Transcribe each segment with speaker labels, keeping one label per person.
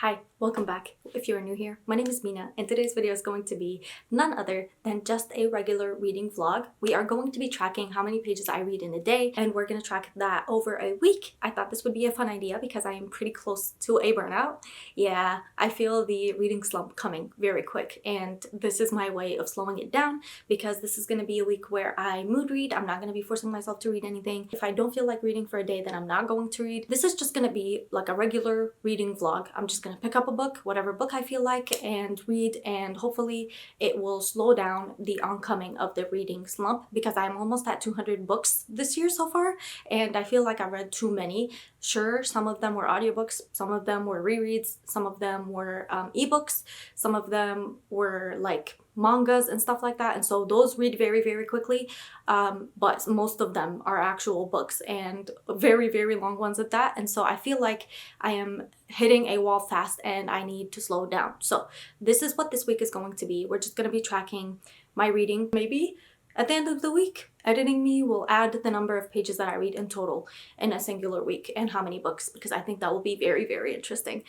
Speaker 1: Hi, welcome back. If you are new here, my name is Mina and today's video is going to be none other than just a regular reading vlog. We are going to be tracking how many pages I read in a day and we're going to track that over a week. I thought this would be a fun idea because I am pretty close to a burnout. Yeah, I feel the reading slump coming very quick and this is my way of slowing it down because this is going to be a week where I mood read. I'm not going to be forcing myself to read anything. If I don't feel like reading for a day, then I'm not going to read. This is just going to be like a regular reading vlog. I'm just going to pick up a book, whatever book I feel like, and read, and hopefully it will slow down the oncoming of the reading slump because I'm almost at 200 books this year so far and I feel like I read too many. Sure, some of them were audiobooks, some of them were rereads, some of them were ebooks, some of them were like mangas and stuff like that, and so those read very quickly, but most of them are actual books and very long ones at that, and so I feel like I am hitting a wall fast and I need to slow down. So this is what this week is going to be. We're just going to be tracking my reading. Maybe at the end of the week, editing me will add the number of pages that I read in total in a singular week and how many books, because I think that will be very interesting.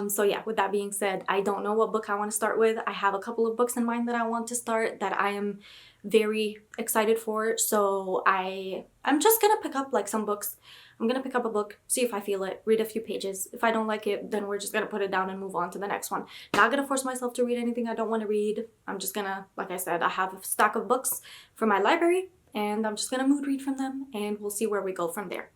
Speaker 1: So yeah, with that being said, I don't know what book I want to start with. I have a couple of books in mind that I want to start that I am very excited for. So I'm just gonna pick up like some books. I'm gonna pick up a book, see if I feel it, read a few pages. If I don't like it, then we're just gonna put it down and move on to the next one. Not gonna force myself to read anything I don't want to read. I'm just gonna, like I said, I have a stack of books from my library and I'm just gonna mood read from them and we'll see where we go from there.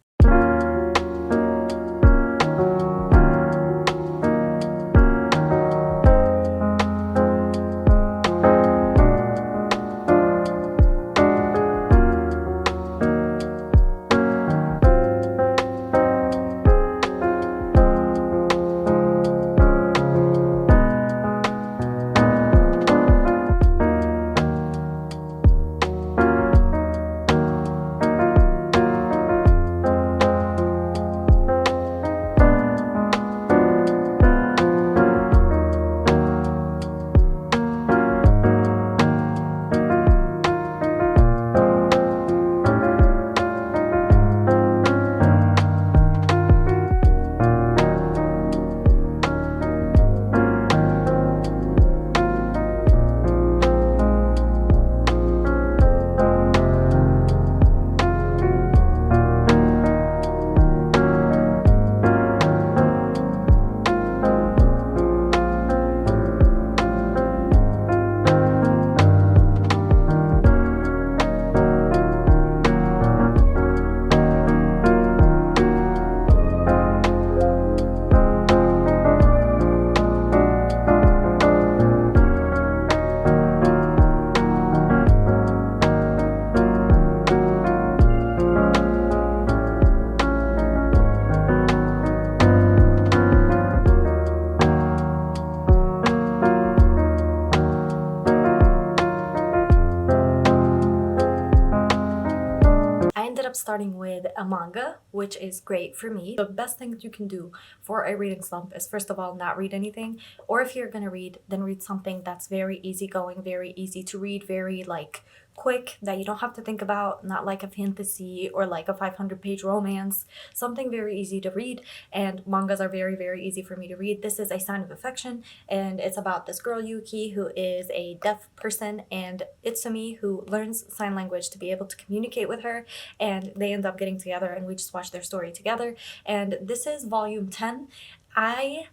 Speaker 1: Starting with a manga, which is great for me. The best thing that you can do for a reading slump is first of all not read anything, or if you're gonna read, then read something that's very easygoing, very easy to read, very like quick, that you don't have to think about, not like a fantasy or like a 500-page romance, something very easy to read. And mangas are very easy for me to read. This is A Sign of Affection and it's about this girl Yuki who is a deaf person and Itsumi who learns sign language to be able to communicate with her, and they end up getting together and we just watch their story together. And this is volume 10. I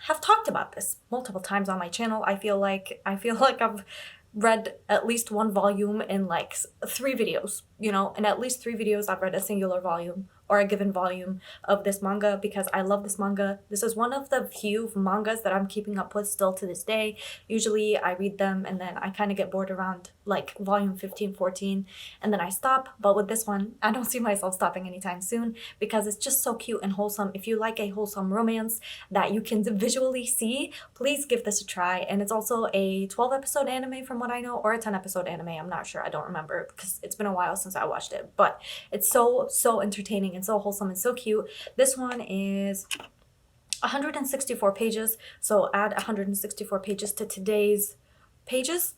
Speaker 1: have talked about this multiple times on my channel. I feel like I've read at least one volume in like 3 videos, you know, in at least 3 videos I've read a singular volume or a given volume of this manga because I love this manga. This is one of the few mangas that I'm keeping up with still to this day. Usually I read them and then I kind of get bored around like volume 15, 14 and then I stop. But with this one, I don't see myself stopping anytime soon because it's just so cute and wholesome. If you like a wholesome romance that you can visually see, please give this a try. And it's also a 12-episode anime from what I know, or a 10-episode anime. I'm not sure. I don't remember because it's been a while since I watched it. But it's so entertaining and so wholesome and so cute. This one is 164 pages, so add 164 pages to today's pages.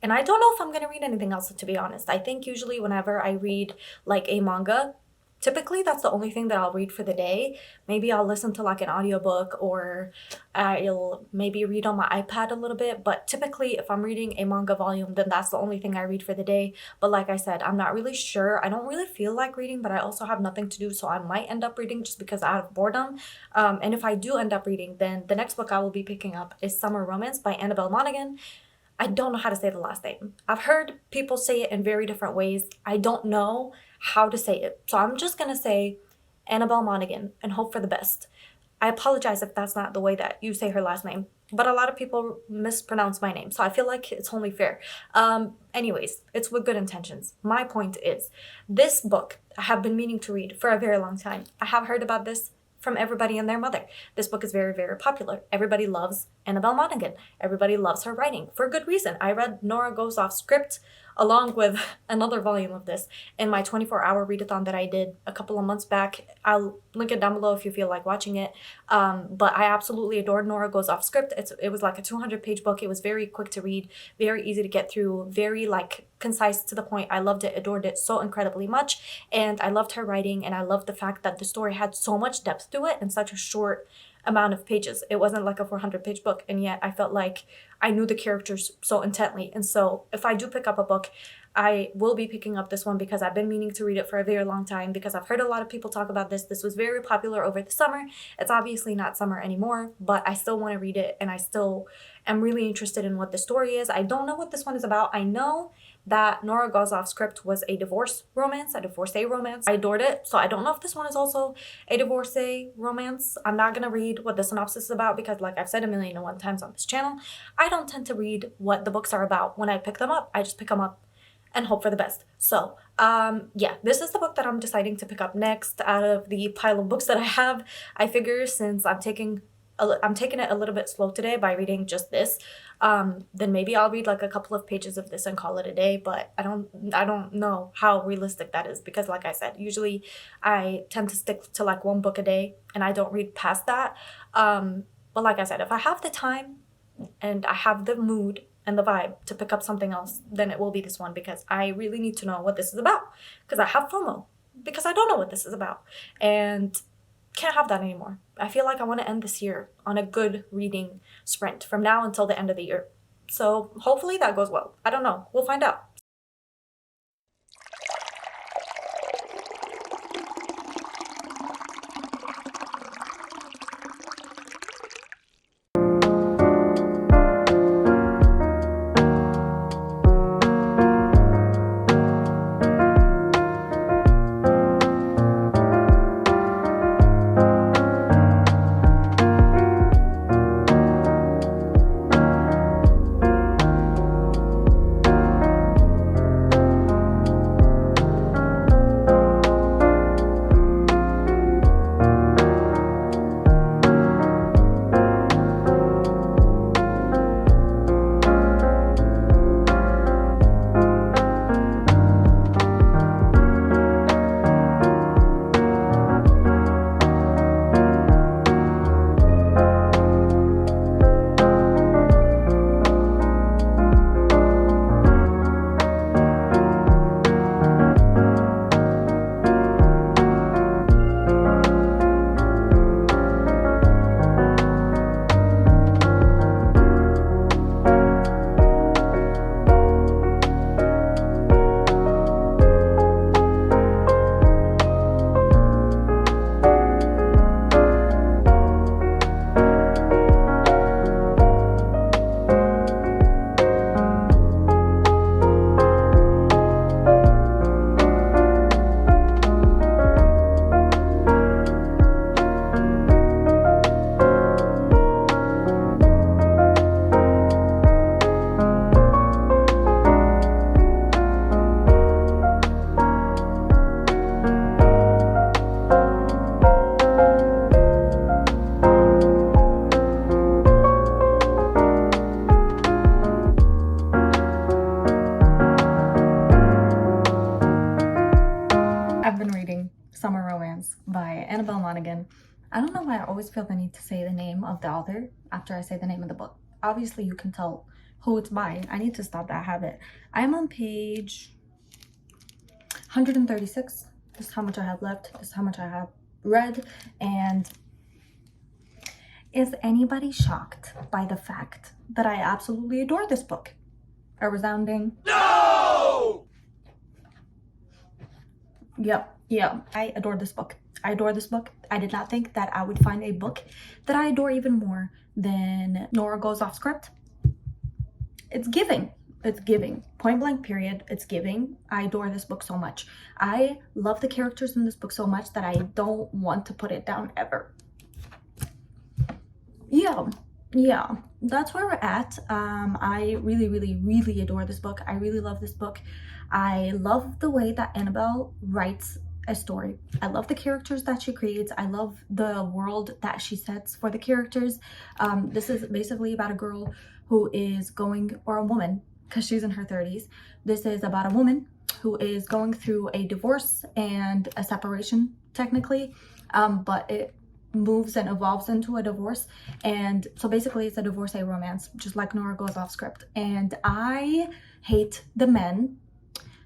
Speaker 1: And I don't know if I'm gonna read anything else, to be honest. I think usually whenever I read like a manga,
Speaker 2: Typically, that's the only thing that I'll read for the day. Maybe I'll listen to like an audiobook, or I'll maybe read on my iPad a little bit. But typically, if I'm reading a manga volume, then that's the only thing I read for the day. But like I said, I'm not really sure. I don't really feel like reading, but I also have nothing to do, so I might end up reading just because out of boredom. And if I do end up reading, then the next book I will be picking up is Summer Romance by Annabelle Monaghan. I don't know how to say the last name. I've heard people say it in very different ways. I don't know how to say it. So I'm just gonna say Annabelle Monaghan and hope for the best. I apologize if that's not the way that you say her last name, but a lot of people mispronounce my name, so I feel like it's only fair. Anyways, it's with good intentions. My point is, this book I have been meaning to read for a very long time. I have heard about this from everybody and their mother. This book is very, very popular. Everybody loves Annabelle Monaghan. Everybody loves her writing for good reason. I read Nora Goes Off Script along with another volume of this in my 24-hour readathon that I did a couple of months back. I'll link it down below if you feel like watching it. But I absolutely adored Nora Goes Off Script. It was like a 200-page book. It was very quick to read, very easy to get through, very like concise, to the point. I loved it, adored it so incredibly much, and I loved her writing, and I loved the fact that the story had so much depth to it in such a short amount of pages. It wasn't like a 400-page book, and yet I felt like I knew the characters so intently. And so if I do pick up a book, I will be picking up this one because I've been meaning to read it for a very long time, because I've heard a lot of people talk about this. This was very popular over the summer. It's obviously not summer anymore, but I still want to read it, and I still am really interested in what the story is. I don't know what this one is about. I know that Nora Goes Off Script was a divorcee romance. I adored it, so I don't know if this one is also a divorcee romance. I'm not gonna read what the synopsis is about because, like I've said a million and one times on this channel, I don't tend to read what the books are about when I pick them up. I just pick them up and hope for the best. So yeah, this is the book that I'm deciding to pick up next out of the pile of books that I have. I figure since I'm taking it a little bit slow today by reading just this, then maybe I'll read like a couple of pages of this and call it a day. But I don't know how realistic that is, because like I said, usually I tend to stick to like one book a day and I don't read past that. But like I said, if I have the time and I have the mood and the vibe to pick up something else, then it will be this one, because I really need to know what this is about, because I have FOMO, because I don't know what this is about, and can't have that anymore. I feel like I want to end this year on a good reading sprint from now until the end of the year. So hopefully that goes well. I don't know. We'll find out. I've been reading Summer Romance by Annabelle Monaghan. I don't know why I always feel the need to say the name of the author after I say the name of the book. Obviously, you can tell who it's by. I need to stop that habit. I'm on page 136
Speaker 1: This is how much I have left. This is how much I have read. And is anybody shocked by the fact that I absolutely adore this book? A resounding no! Yep. I adore this book. I adore this book. I did not think that I would find a book that I adore even more than Nora Goes Off Script. It's giving. It's giving. Point blank period. It's giving. I adore this book so much. I love the characters in this book so much that I don't want to put it down ever. Yeah, that's where we're at. I really adore this book. I really love this book. I love the way that Annabelle writes a story. I love the characters that she creates. I love the world that she sets for the characters. This is basically about a girl who is going, or a woman, because she's in her 30s. This is about a woman who is going through a divorce and a separation, technically, but it moves and evolves into a divorce. And so basically it's a divorcee romance, just like Nora Goes Off Script. And I hate the men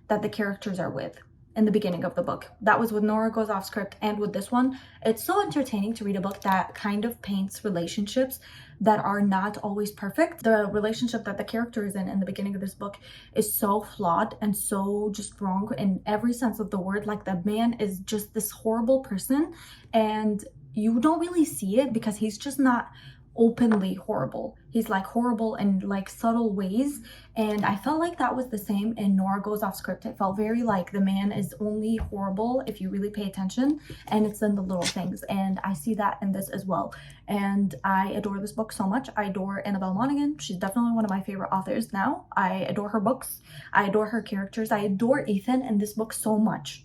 Speaker 1: that the characters are with in the beginning of the book. That was with Nora Goes Off Script, and with this one, it's so entertaining to read a book that kind of paints relationships that are not always perfect. The relationship that the character is in the beginning of this book is so flawed and so just wrong in every sense of the word. Like, the man is just this horrible person, and you don't really see it because he's just not openly horrible. He's like horrible in like subtle ways, and I felt like that was the same in Nora Goes Off Script. It felt very like the man is only horrible if you really pay attention, and it's in the little things, and I see that in this as well. And I adore this book so much. I adore Annabelle Monaghan. She's definitely one of my favorite authors now. I adore her books. I adore her characters. I adore Ethan in this book so much.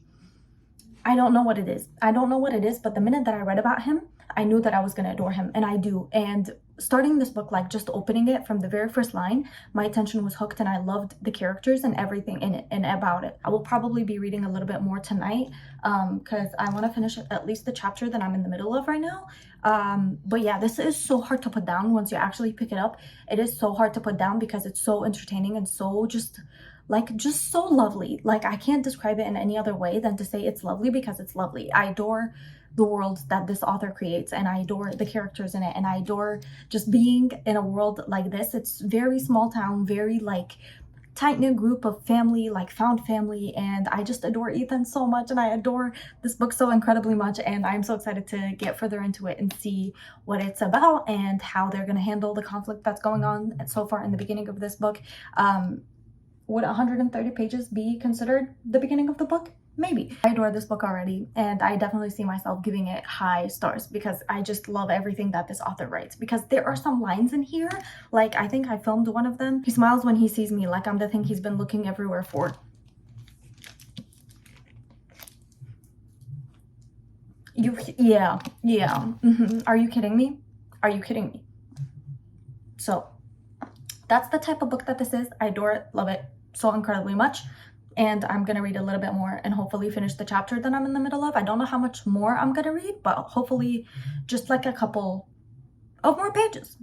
Speaker 1: I don't know what it is. But the minute that I read about him, I knew that I was going to adore him, and I do. And starting this book, like just opening it from the very first line, my attention was hooked, and I loved the characters and everything in it and about it. I will probably be reading a little bit more tonight because I want to finish at least the chapter that I'm in the middle of right now. But yeah, this is so hard to put down once you actually pick it up. It is so hard to put down because it's so entertaining and so just so lovely. Like, I can't describe it in any other way than to say it's lovely, because it's lovely. I adore the world that this author creates, and I adore the characters in it, and I adore just being in a world like this. It's very small town, very like tight-knit group of family, like found family, and I just adore Ethan so much, and I adore this book so incredibly much, and I'm so excited to get further into it and see what it's about and how they're going to handle the conflict that's going on so far in the beginning of this book. Would 130 pages be considered the beginning of the book? Maybe. I adore this book already, and I definitely see myself giving it high stars because I just love everything that this author writes. Because there are some lines in here, like I think I filmed one of them. He smiles when he sees me, like I'm the thing he's been looking everywhere for. Yeah. Are you kidding me? So that's the type of book that this is. I adore it, love it so incredibly much. And I'm gonna read a little bit more and hopefully finish the chapter that I'm in the middle of. I don't know how much more I'm gonna read, but hopefully just like a couple of more pages.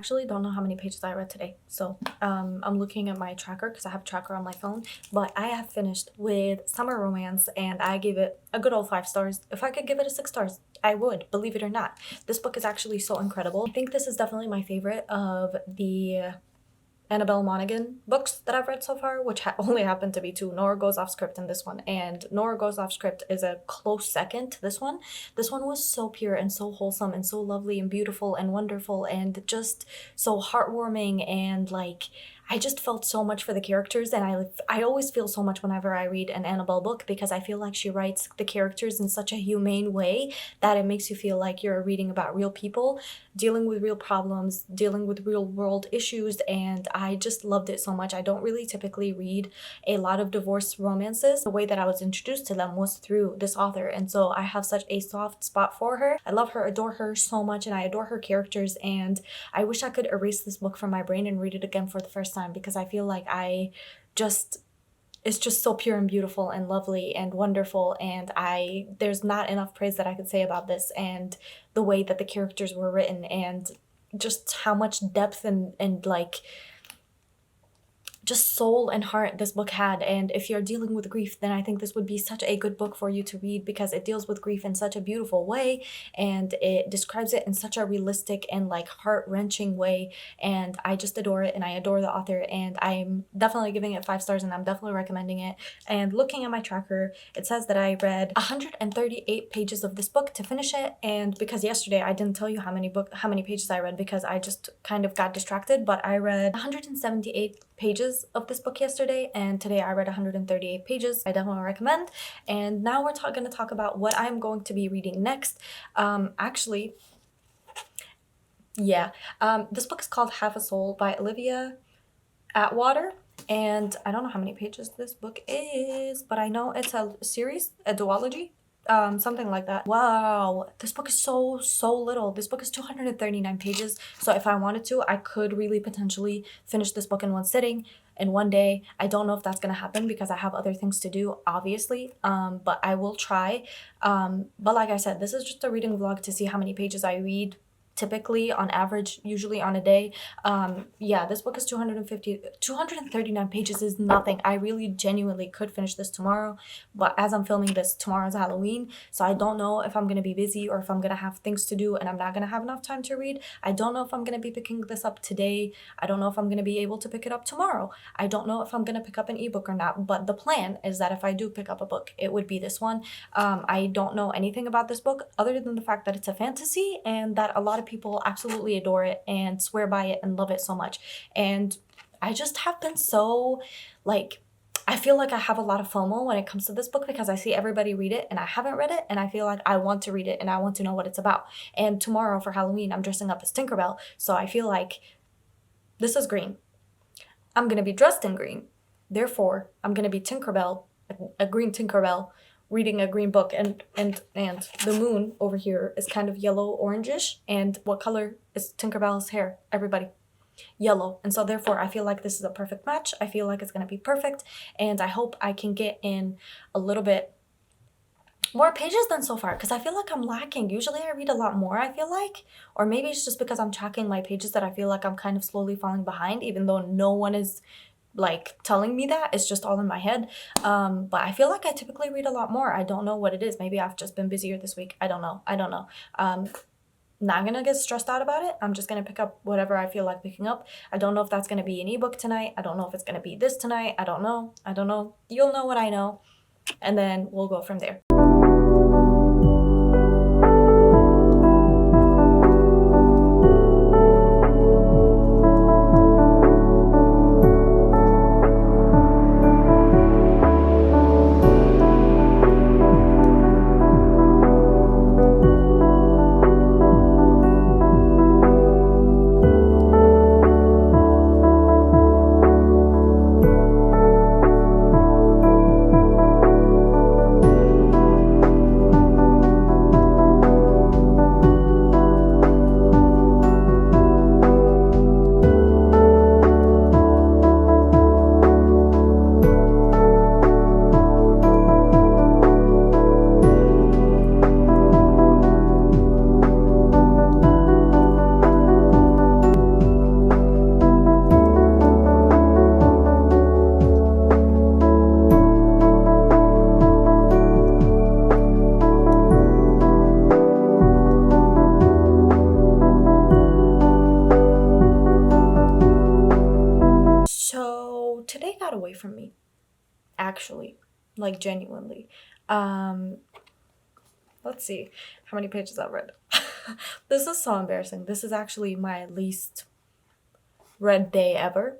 Speaker 2: actually don't know how many pages I read today. So I'm looking at my tracker because I have a tracker on my phone. But I have finished with Summer Romance and I gave it a good old 5 stars. If I could give it a 6 stars, I would, believe it or not. This book is actually so incredible. I think this is definitely my favorite of the Annabelle Monaghan books that I've read so far, which only happen to be 2. Nora Goes Off Script and this one. And Nora Goes Off Script is a close second to this one. This one was so pure and so wholesome and so lovely and beautiful and wonderful and just so heartwarming, and like I just felt so much for the characters, and I always feel so much whenever I read an Annabelle book because I feel like she writes the characters in such a humane way that it makes you feel like you're reading about real people dealing with real problems, dealing with real world issues, and I just loved it so much. I don't really typically read a lot of divorce romances. The way that I was introduced to them was through this author, and so I have such a soft spot for her. I love her, adore her so much, and I adore her characters, and I wish I could erase this book from my brain and read it again for the first time because I feel like it's just so pure and beautiful and lovely and wonderful, and there's not enough praise that I could say about this, and the way that the characters were written and just how much depth and like just soul and heart this book had. And if you're dealing with grief, then I think this would be such a good book for you to read because it deals with grief in such a beautiful way and it describes it in such a realistic and like heart-wrenching way, and I just adore it and I adore the author, and I'm definitely giving it 5 stars and I'm definitely recommending it. And looking at my tracker, it says that I read 138 pages of this book to finish it, and because yesterday I didn't tell you how many pages I read because I just kind of got distracted, but I read 178 pages of this book yesterday, and today I read 138 pages. I definitely recommend. And now we're going to talk about what I'm going to be reading next. This book is called Half a Soul by Olivia Atwater, and I don't know how many pages this book is, but I know it's a series, a duology. Something like that. Wow, this book is so little. This book is 239 pages, so if I wanted to, I could really potentially finish this book in one sitting in one day. I don't know if that's gonna happen because I have other things to do, obviously, but I will try. But like I said, this is just a reading vlog to see how many pages I read typically on average, usually on a day. This book is 239 pages is nothing. I really genuinely could finish this tomorrow, but as I'm filming this, tomorrow's Halloween, so I don't know if I'm gonna be busy or if I'm gonna have things to do and I'm not gonna have enough time to read. I don't know if I'm gonna be picking this up today. I don't know if I'm gonna be able to pick it up tomorrow. I don't know if I'm gonna pick up an ebook or not, but the plan is that if I do pick up a book, it would be this one. I don't know anything about this book other than the fact that it's a fantasy and that a lot of people absolutely adore it and swear by it and love it so much. And I just have been so like, I feel like I have a lot of FOMO when it comes to this book because I see everybody read it and I haven't read it, and I feel like I want to read it and I want to know what it's about. And tomorrow for Halloween, I'm dressing up as Tinkerbell, so I feel like this is green. I'm gonna be dressed in green. Therefore, I'm gonna be Tinkerbell, a green Tinkerbell, reading a green book, and the moon over here is kind of yellow orangish, and what color is Tinkerbell's hair, everybody? Yellow. And so therefore I feel like this is a perfect match. I feel like it's gonna be perfect, and I hope I can get in a little bit more pages than so far because I feel like I'm lacking. Usually I read a lot more, I feel like, or maybe it's just because I'm tracking my pages that I feel like I'm kind of slowly falling behind, even though no one is like telling me that. It's just all in my head. But I feel like I typically read a lot more. I don't know what it is. Maybe I've just been busier this week. I don't know. Not gonna get stressed out about it. I'm just gonna pick up whatever I feel like picking up. I don't know if that's gonna be an ebook tonight. I don't know if it's gonna be this tonight. I don't know. You'll know what I know, and then we'll go from there. away from me, actually, like genuinely. Let's see how many pages I've read. This is so embarrassing. This is actually my least read day ever.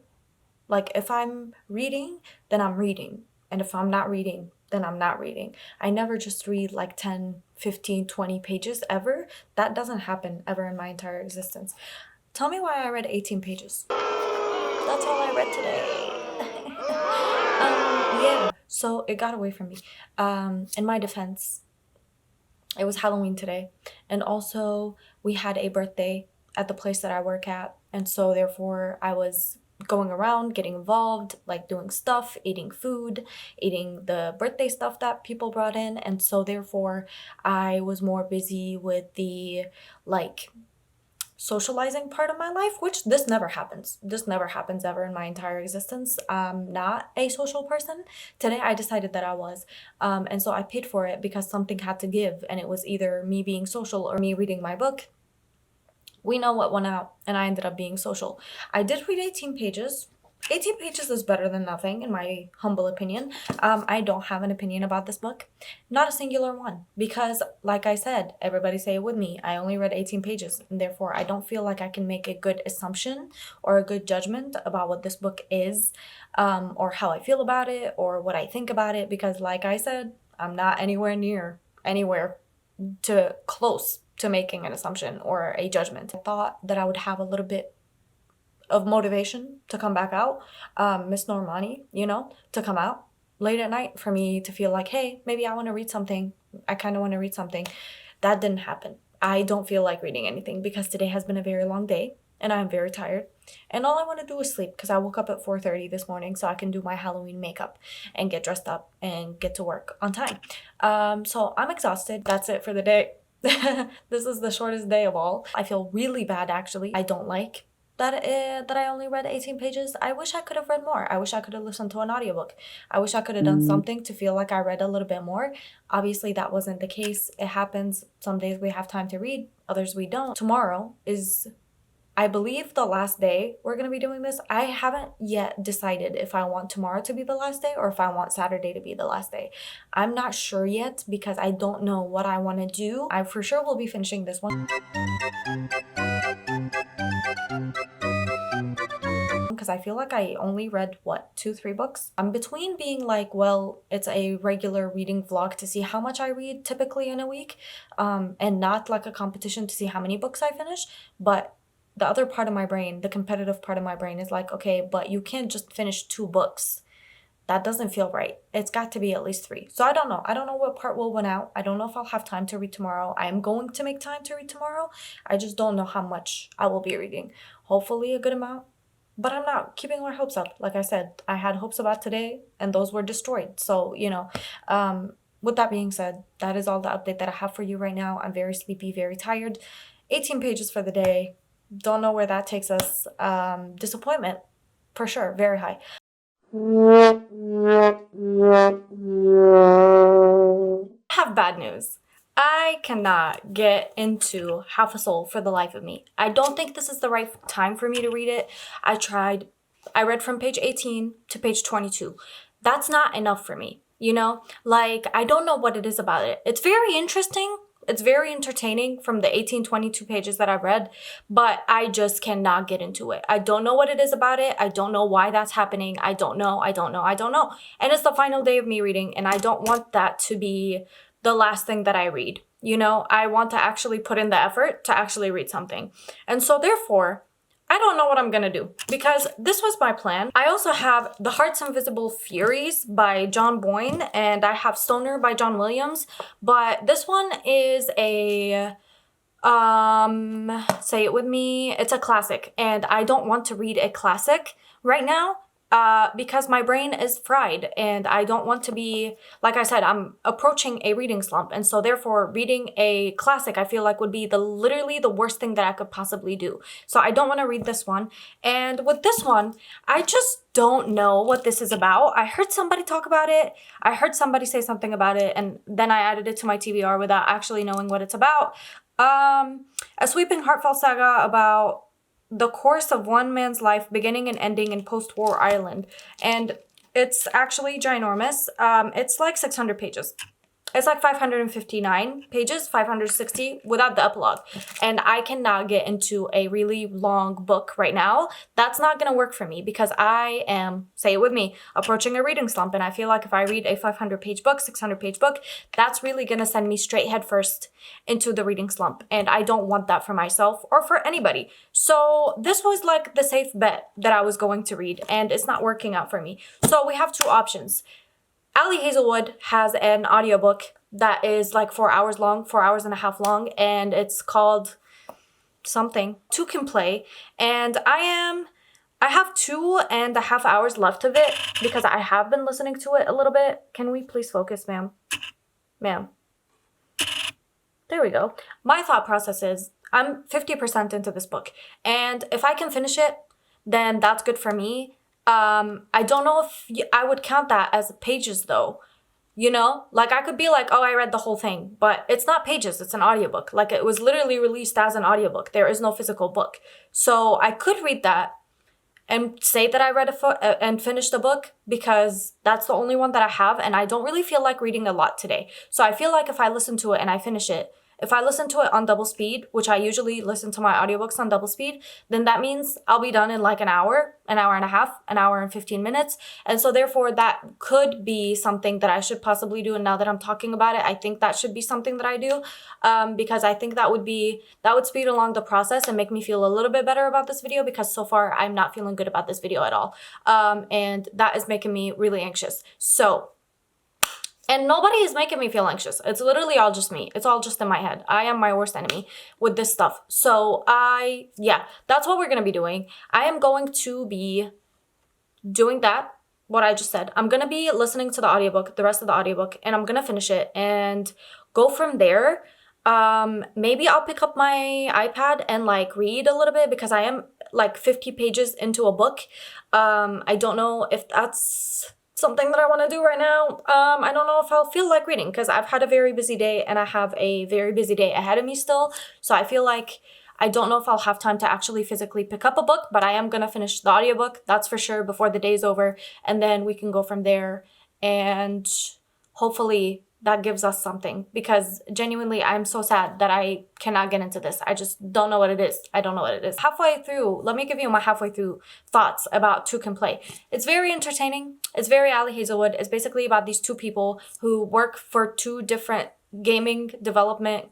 Speaker 2: Like, if I'm reading, then I'm reading. And if I'm not reading, then I'm not reading. I never just read like 10, 15, 20 pages ever. That doesn't happen ever in my entire existence. Tell me why I read 18 pages. That's all I read today. Yeah, so it got away from me. In my defense, it was Halloween today. And also, we had a birthday at the place that I work at. And so, therefore, I was going around, getting involved, like doing stuff, eating food, eating the birthday stuff that people brought in. And so, therefore, I was more busy with the like socializing part of my life, which this never happens. This never happens ever in my entire existence. I'm not a social person. Today I decided that I was. And so I paid for it because something had to give, and it was either me being social or me reading my book. We know what went out, and I ended up being social. I did read 18 pages. 18 pages is better than nothing, in my humble opinion. I don't have an opinion about this book. Not a singular one. Because, like I said, everybody say it with me, I only read 18 pages. And therefore, I don't feel like I can make a good assumption or a good judgment about what this book is, or how I feel about it, or what I think about it. Because, like I said, I'm not anywhere to close to making an assumption or a judgment. I thought that I would have a little bit of motivation to come back out, Miss Normani, to come out late at night for me to feel like, hey, maybe I want to read something. I kind of want to read something. That didn't happen. I don't feel like reading anything because today has been a very long day and I'm very tired. And all I want to do is sleep because I woke up at 4:30 this morning so I can do my Halloween makeup and get dressed up and get to work on time. So I'm exhausted. That's it for the day. This is the shortest day of all. I feel really bad, actually. I don't like that I only read 18 pages. I wish I could have read more. I wish I could have listened to an audiobook. I wish I could have done something to feel like I read a little bit more. Obviously, that wasn't the case. It happens. Some days we have time to read, others we don't. Tomorrow is, I believe, the last day we're going to be doing this. I haven't yet decided if I want tomorrow to be the last day or if I want Saturday to be the last day. I'm not sure yet because I don't know what I want to do. I for sure will be finishing this one because I feel like I only read, 2-3 books? I'm between being like, well, it's a regular reading vlog to see how much I read typically in a week, and not like a competition to see how many books I finish, but the other part of my brain, the competitive part of my brain is like, okay, but you can't just finish 2 books. That doesn't feel right. It's got to be at least 3. So I don't know. I don't know what part will win out. I don't know if I'll have time to read tomorrow. I am going to make time to read tomorrow. I just don't know how much I will be reading. Hopefully a good amount. But I'm not keeping my hopes up. Like I said, I had hopes about today and those were destroyed. So, with that being said, that is all the update that I have for you right now. I'm very sleepy, very tired. 18 pages for the day. Don't know where that takes us. Disappointment, for sure, very high. I have bad news. I cannot get into Half a Soul for the life of me. I don't think this is the right time for me to read it. I tried. I read from page 18 to page 22. That's not enough for me, I don't know what it is about it. It's very interesting. It's very entertaining from the 18-22 pages that I've read, but I just cannot get into it. I don't know what it is about it. I don't know why that's happening. I don't know. And it's the final day of me reading, and I don't want that to be the last thing that I read. I want to actually put in the effort to actually read something. And so therefore, I don't know what I'm gonna do because this was my plan. I also have The Heart's Invisible Furies by John Boyne, and I have Stoner by John Williams, but this one is a say it with me, it's a classic, and I don't want to read a classic right now because my brain is fried and I don't want to be, like I said, I'm approaching a reading slump, and so therefore reading a classic I feel like would be literally the worst thing that I could possibly do. So I don't want to read this one. And with this one, I just don't know what this is about. I heard somebody talk about it. I heard somebody say something about it, and then I added it to my TBR without actually knowing what it's about. A sweeping heartfelt saga about the course of one man's life beginning and ending in post-war Ireland. And It's actually ginormous. It's like 600 pages. It's like 559 pages, 560 without the epilogue. And I cannot get into a really long book right now. That's not gonna work for me because I am, say it with me, approaching a reading slump. And I feel like if I read a 500-page book, 600-page book, that's really gonna send me straight headfirst into the reading slump. And I don't want that for myself or for anybody. So this was like the safe bet that I was going to read, and it's not working out for me. So we have two options. Ali Hazelwood has an audiobook that is like 4 hours long, 4.5 hours long, and it's called something, Two Can Play. And I have 2.5 hours left of it because I have been listening to it a little bit. Can we please focus, ma'am? Ma'am. There we go. My thought process is I'm 50% into this book, and if I can finish it, then that's good for me. I don't know if I would count that as pages though. You know, like I could be like, oh, I read the whole thing, but it's not pages, it's an audiobook. Like it was literally released as an audiobook. There is no physical book. So I could read that and say that I read and finished a book because that's the only one that I have, and I don't really feel like reading a lot today. So I feel like if I listen to it and I finish it, if I listen to it on double speed, which I usually listen to my audiobooks on double speed, then that means I'll be done in like an hour and a half, an hour and 15 minutes. And so therefore that could be something that I should possibly do. And now that I'm talking about it, I think that should be something that I do, because I think that would speed along the process and make me feel a little bit better about this video, because so far I'm not feeling good about this video at all. And that is making me really anxious. And nobody is making me feel anxious. It's literally all just me. It's all just in my head. I am my worst enemy with this stuff. So that's what we're going to be doing. I am going to be doing that, what I just said. I'm going to be listening to the audiobook, the rest of the audiobook, and I'm going to finish it and go from there. Maybe I'll pick up my iPad and like read a little bit because I am like 50 pages into a book. I don't know if that's something that I want to do right now. I don't know if I'll feel like reading because I've had a very busy day and I have a very busy day ahead of me still. So I feel like I don't know if I'll have time to actually physically pick up a book, but I am going to finish the audiobook, that's for sure, before the day's over. And then we can go from there, and hopefully that gives us something, because genuinely I'm so sad that I cannot get into this. I just don't know what it is. I don't know what it is. Halfway through, let me give you my halfway through thoughts about Two Can Play. It's very entertaining. It's very Ali Hazelwood. It's basically about these two people who work for two different gaming development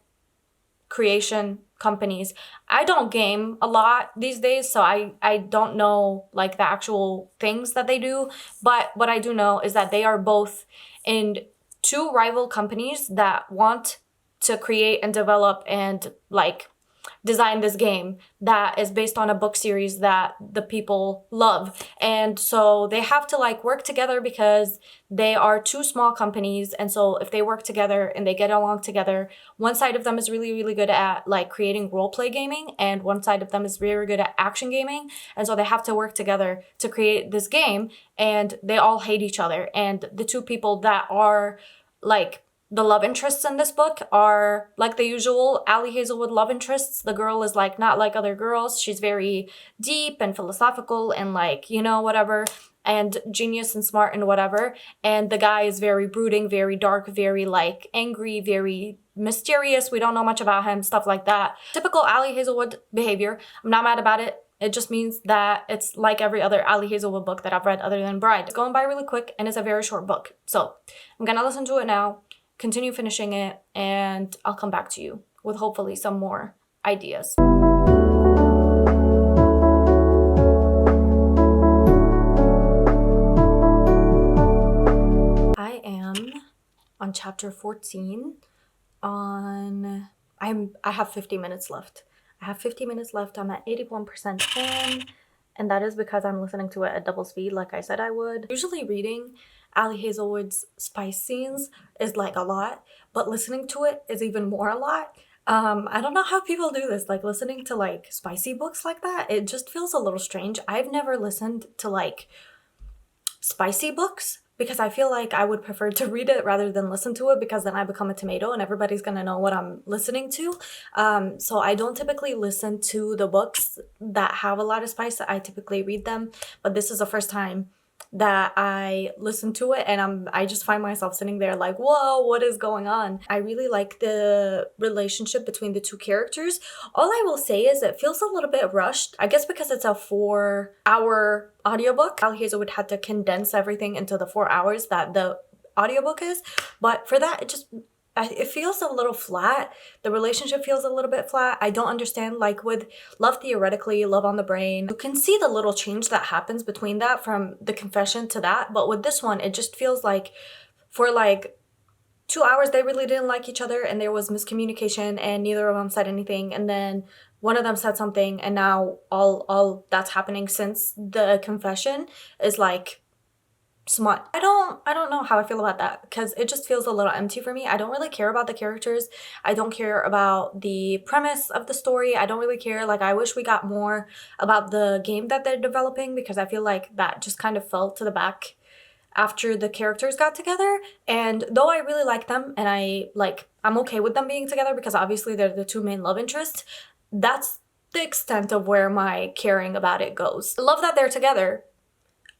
Speaker 2: creation companies. I don't game a lot these days, so I don't know like the actual things that they do, but what I do know is that they are both in two rival companies that want to create and develop and like design this game that is based on a book series that the people love. And so they have to like work together because they are two small companies. And so if they work together and they get along together, one side of them is really, really good at like creating role play gaming, and one side of them is very good at action gaming. And so they have to work together to create this game, and they all hate each other. And the two people that are like the love interests in this book are like the usual Ali Hazelwood love interests. The girl is like not like other girls. She's very deep and philosophical and like, you know, whatever, and genius and smart and whatever. And the guy is very brooding, very dark, very like angry, very mysterious. We don't know much about him, stuff like that. Typical Ali Hazelwood behavior. I'm not mad about it. It just means that it's like every other Ali Hazelwood book that I've read other than Bride. It's going by really quick and it's a very short book. So I'm gonna listen to it now, continue finishing it, and I'll come back to you with hopefully some more ideas. I am on chapter 14 I have 50 minutes left. I have 50 minutes left. I'm at 81% in, and that is because I'm listening to it at double speed like I said I would. Usually reading Ali Hazelwood's spice scenes is like a lot, but listening to it is even more a lot. I don't know how people do this, like listening to like spicy books like that. It just feels a little strange. I've never listened to like spicy books because I feel like I would prefer to read it rather than listen to it, because then I become a tomato and everybody's gonna know what I'm listening to. So I don't typically listen to the books that have a lot of spice. I typically read them, but this is the first time that I listen to it and I just find myself sitting there like, whoa, what is going on? I really like the relationship between the two characters. All I will say is it feels a little bit rushed. I guess because it's a 4-hour audiobook. Ali Hazelwood had to condense everything into the 4 hours that the audiobook is. But for that, it feels a little flat. The relationship feels a little bit flat. I don't understand, like with Love Theoretically, Love on the Brain, you can see the little change that happens between that from the confession to that. But with this one, it just feels like for like 2 hours they really didn't like each other and there was miscommunication and neither of them said anything, and then one of them said something, and now all that's happening since the confession is like smut. I don't know how I feel about that because it just feels a little empty for me. I don't really care about the characters. I don't care about the premise of the story. I don't really care. Like, I wish we got more about the game that they're developing because I feel like that just kind of fell to the back after the characters got together. And though I really like them and I'm okay with them being together because obviously they're the two main love interests, that's the extent of where my caring about it goes. I love that they're together.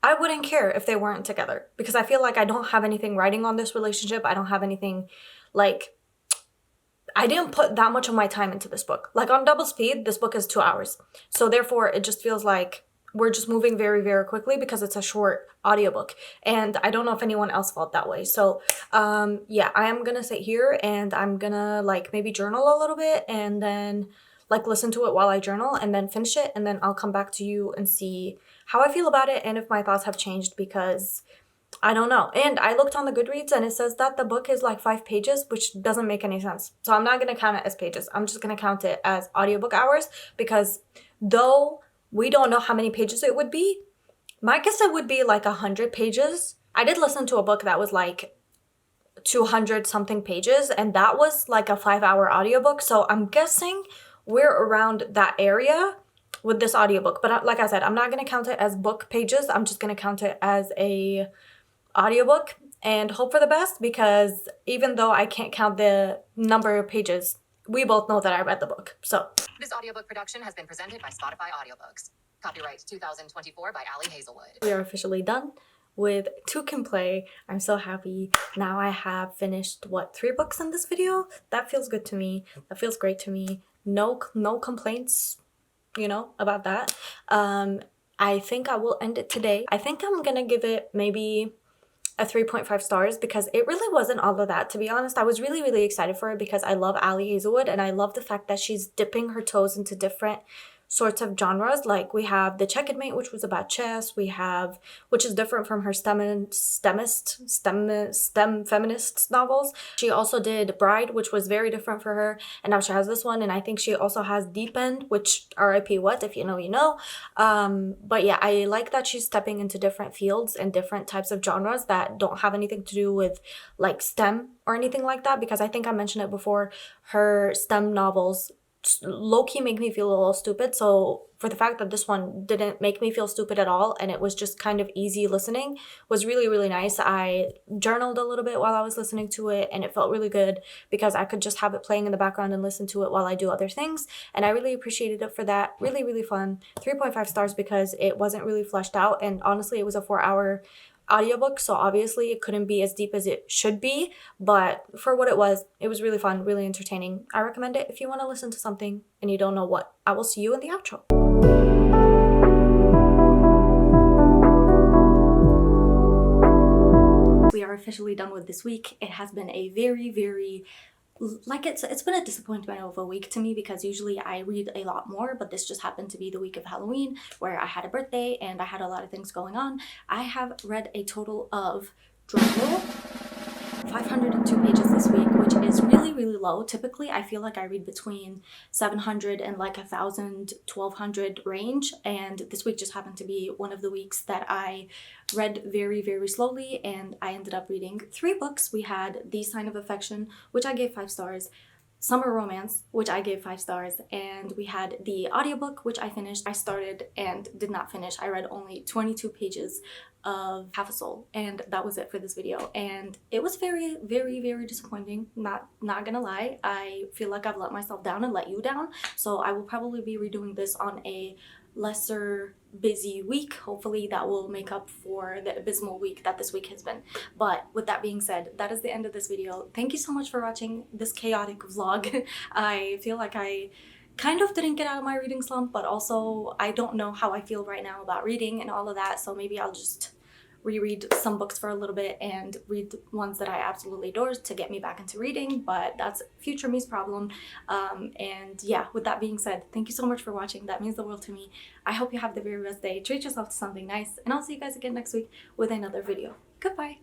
Speaker 2: I wouldn't care if they weren't together because I feel like I don't have anything writing on this relationship. I don't have anything, like, I didn't put that much of my time into this book. Like on double speed, this book is 2 hours. So therefore it just feels like we're just moving very, very quickly because it's a short audiobook. And I don't know if anyone else felt that way. So yeah, I am gonna sit here and I'm gonna like maybe journal a little bit and then like listen to it while I journal and then finish it, and then I'll come back to you and see how I feel about it and if my thoughts have changed because I don't know. And I looked on the Goodreads and it says that the book is like 5 pages, which doesn't make any sense. So I'm not going to count it as pages. I'm just going to count it as audiobook hours because though we don't know how many pages it would be, my guess it would be like 100 pages. I did listen to a book that was like 200 something pages and that was like a 5-hour audiobook. So I'm guessing we're around that area with this audiobook. But like I said, I'm not going to count it as book pages. I'm just going to count it as a audiobook and hope for the best because even though I can't count the number of pages, we both know that I read the book. So
Speaker 3: this audiobook production has been presented by Spotify Audiobooks. Copyright 2024 by Ali Hazelwood.
Speaker 2: We are officially done with Two Can Play. I'm so happy. Now I have finished, 3 books in this video? That feels good to me. That feels great to me. No complaints, about that. I think I will end it today. I think I'm gonna give it maybe a 3.5 stars because it really wasn't all of that, to be honest. I was really, really excited for it because I love Ali Hazelwood and I love the fact that she's dipping her toes into different sorts of genres. Like we have The Checked Mate, which was about chess. We have, which is different from her STEM feminist novels. She also did Bride, which was very different for her. And now she has this one. And I think she also has Deep End, which RIP what, if you know, you know. But yeah, I like that she's stepping into different fields and different types of genres that don't have anything to do with like STEM or anything like that. Because I think I mentioned it before, her STEM novels low-key make me feel a little stupid. So for the fact that this one didn't make me feel stupid at all and it was just kind of easy listening was really, really nice. I journaled a little bit while I was listening to it and it felt really good because I could just have it playing in the background and listen to it while I do other things, and I really appreciated it for that. Really, really fun. 3.5 stars because it wasn't really fleshed out, and honestly it was a 4-hour audiobook, so obviously it couldn't be as deep as it should be, but for what it was really fun, really entertaining. I recommend it if you want to listen to something and you don't know what. I will see you in the outro.
Speaker 1: We are officially done with this week. It has been a very, very it's been a disappointment of a week to me because usually I read a lot more, but this just happened to be the week of Halloween where I had a birthday and I had a lot of things going on. I have read a total of 502 pages this week, which is really, really low. Typically, I feel like I read between 700 and like 1,000, 1,200 range, and this week just happened to be one of the weeks that I read very, very slowly, and I ended up reading 3 books. We had The Sign of Affection, which I gave 5 stars, Summer Romance, which I gave 5 stars, and we had the audiobook, which I finished. I started and did not finish. I read only 22 pages of Half a Soul, and that was it for this video, and it was very, very, very disappointing. Not gonna lie. I feel like I've let myself down and let you down, so I will probably be redoing this on a lesser busy week. Hopefully that will make up for the abysmal week that this week has been. But with that being said, that is the end of this video. Thank you so much for watching this chaotic vlog. I feel like I kind of didn't get out of my reading slump, but also I don't know how I feel right now about reading and all of that, so maybe I'll just reread some books for a little bit and read ones that I absolutely adore to get me back into reading, but that's future me's problem. And yeah, with that being said, thank you so much for watching. That means the world to me. I hope you have the very best day. Treat yourself to something nice, and I'll see you guys again next week with another video. Goodbye.